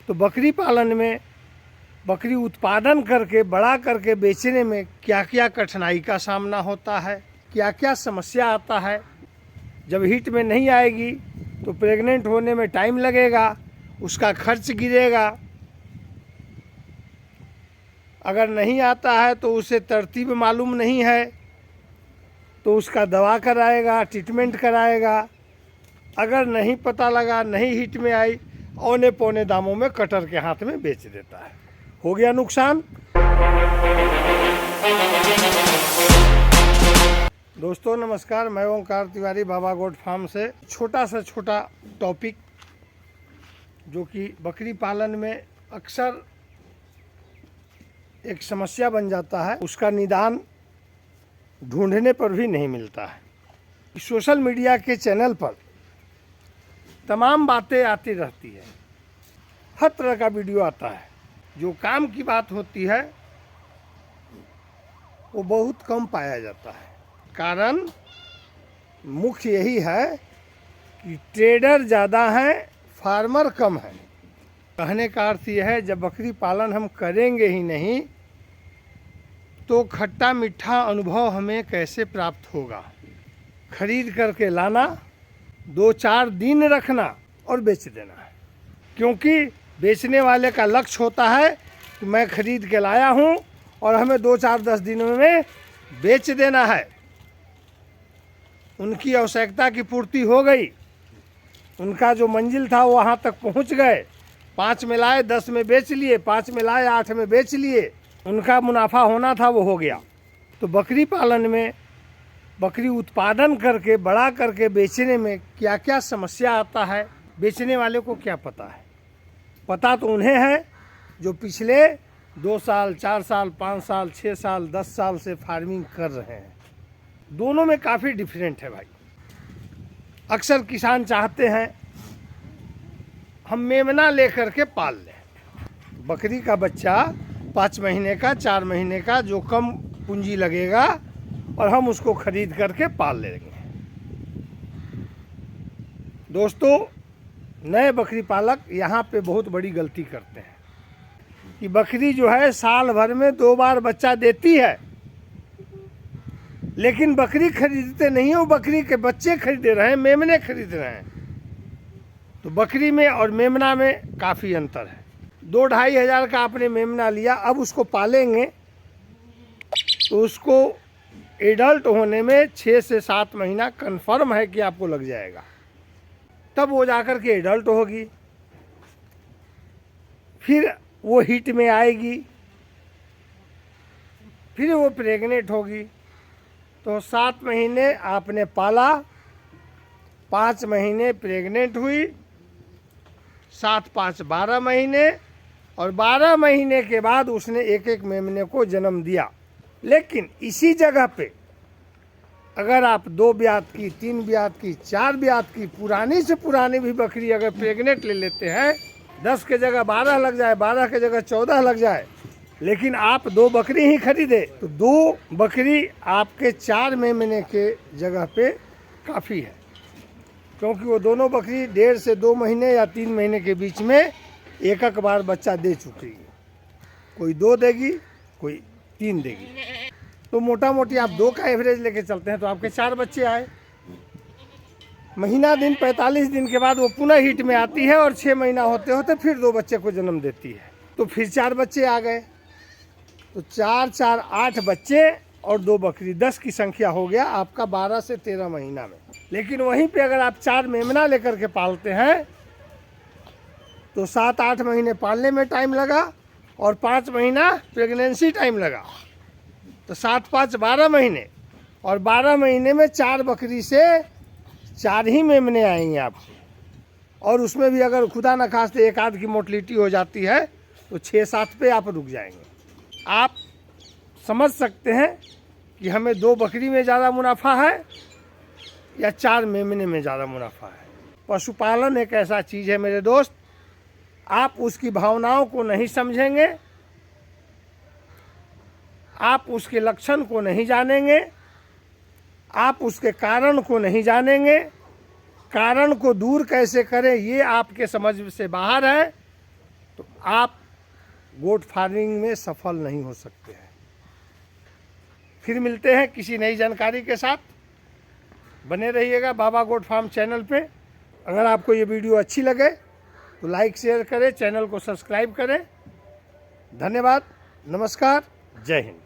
तो बकरी पालन में बकरी उत्पादन करके बड़ा करके बेचने में क्या क्या कठिनाई का सामना होता है, क्या क्या समस्या आता है। जब हीट में नहीं आएगी तो प्रेग्नेंट होने में टाइम लगेगा, उसका खर्च गिरेगा। अगर नहीं आता है तो उसे तरतीब मालूम नहीं है तो उसका दवा कराएगा, ट्रीटमेंट कराएगा। अगर नहीं पता लगा, नहीं हीट में आई, औने पौने दामों में कटर के हाथ में बेच देता है, हो गया नुकसान। दोस्तों नमस्कार, मैं ओंकार तिवारी बाबा गोट फार्म से। छोटा सा छोटा टॉपिक जो कि बकरी पालन में अक्सर एक समस्या बन जाता है, उसका निदान ढूंढने पर भी नहीं मिलता है। सोशल मीडिया के चैनल पर तमाम बातें आती रहती है, हर तरह का वीडियो आता है। जो काम की बात होती है वो बहुत कम पाया जाता है। कारण मुख्य यही है कि ट्रेडर ज़्यादा हैं, फार्मर कम है। कहने का अर्थ यह है, जब बकरी पालन हम करेंगे ही नहीं तो खट्टा मीठा अनुभव हमें कैसे प्राप्त होगा। खरीद करके लाना, 2-4 दिन रखना और बेच देना है। क्योंकि बेचने वाले का लक्ष्य होता है कि मैं खरीद के लाया हूँ और हमें 2-4-10 दिनों में बेच देना है। उनकी आवश्यकता की पूर्ति हो गई, उनका जो मंजिल था वो वहाँ तक पहुँच गए। 5 में लाए 10 में बेच लिए, 5 में लाए 8 में बेच लिए, उनका मुनाफा होना था वो हो गया। तो बकरी पालन में बकरी उत्पादन करके बड़ा करके बेचने में क्या क्या समस्या आता है, बेचने वाले को क्या पता है। पता तो उन्हें है जो पिछले 2 साल 4 साल 5 साल 6 साल 10 साल से फार्मिंग कर रहे हैं। दोनों में काफ़ी डिफरेंट है भाई। अक्सर किसान चाहते हैं हम मेमना लेकर के पाल लें। बकरी का बच्चा 5 महीने का 4 महीने का जो कम पूंजी लगेगा और हम उसको खरीद करके पाल लेंगे। दोस्तों नए बकरी पालक यहाँ पे बहुत बड़ी गलती करते हैं कि बकरी जो है साल भर में 2 बार बच्चा देती है, लेकिन बकरी खरीदते नहीं हो, बकरी के बच्चे खरीद रहे हैं, मेमने खरीद रहे हैं। तो बकरी में और मेमना में काफ़ी अंतर है। 2-2.5 हज़ार का आपने मेमना लिया, अब उसको पालेंगे तो उसको एडल्ट होने में 6 से 7 महीना कन्फर्म है कि आपको लग जाएगा। तब वो जाकर के एडल्ट होगी, फिर वो हीट में आएगी, फिर वो प्रेग्नेंट होगी। तो 7 महीने आपने पाला, 5 महीने प्रेग्नेंट हुई, 7-5 12 महीने, और 12 महीने के बाद उसने एक मेमने को जन्म दिया। लेकिन इसी जगह पे अगर आप 2 ब्यात की, 3 ब्यात की, 4 ब्यात की पुरानी से पुरानी भी बकरी अगर प्रेग्नेंट ले लेते हैं, 10 के जगह 12 लग जाए, 12 के जगह 14 लग जाए, लेकिन आप 2 बकरी ही खरीदे तो 2 बकरी आपके 4 मेमने के जगह पे काफ़ी है। क्योंकि वो दोनों बकरी 1.5 से 2 महीने या 3 महीने के बीच में एक बार बच्चा दे चुकी है। कोई 2 देगी, कोई 3 देगी। तो मोटा मोटी आप 2 का एवरेज लेके चलते हैं तो आपके 4 बच्चे आए। महीना दिन 45 दिन के बाद वो पुनः हीट में आती है और 6 महीना होते होते फिर 2 बच्चे को जन्म देती है। तो फिर 4 बच्चे आ गए। तो 4-4 8 बच्चे और 2 बकरी, 10 की संख्या हो गया आपका 12 से 13 महीना में। लेकिन वहीं पे अगर आप 4 मेमना लेकर के पालते हैं तो 7-8 महीने पालने में टाइम लगा और 5 महीना प्रेगनेंसी टाइम लगा। तो 7-5 12 महीने, और 12 महीने में 4 बकरी से 4 ही मेमने आएंगे आपको। और उसमें भी अगर खुदा न खास्ते एक आध की मोर्टलिटी हो जाती है तो 6-7 पे आप रुक जाएंगे। आप समझ सकते हैं कि हमें 2 बकरी में ज़्यादा मुनाफा है या 4 मेमने में ज़्यादा मुनाफा है। पशुपालन एक ऐसा चीज़ है मेरे दोस्त, आप उसकी भावनाओं को नहीं समझेंगे, आप उसके लक्षण को नहीं जानेंगे, आप उसके कारण को नहीं जानेंगे, कारण को दूर कैसे करें ये आपके समझ से बाहर है। तो आप गोट फार्मिंग में सफल नहीं हो सकते हैं। फिर मिलते हैं किसी नई जानकारी के साथ। बने रहिएगा बाबा गोट फार्म चैनल पे। अगर आपको ये वीडियो अच्छी लगे तो लाइक शेयर करें, चैनल को सब्सक्राइब करें। धन्यवाद, नमस्कार, जय हिंद।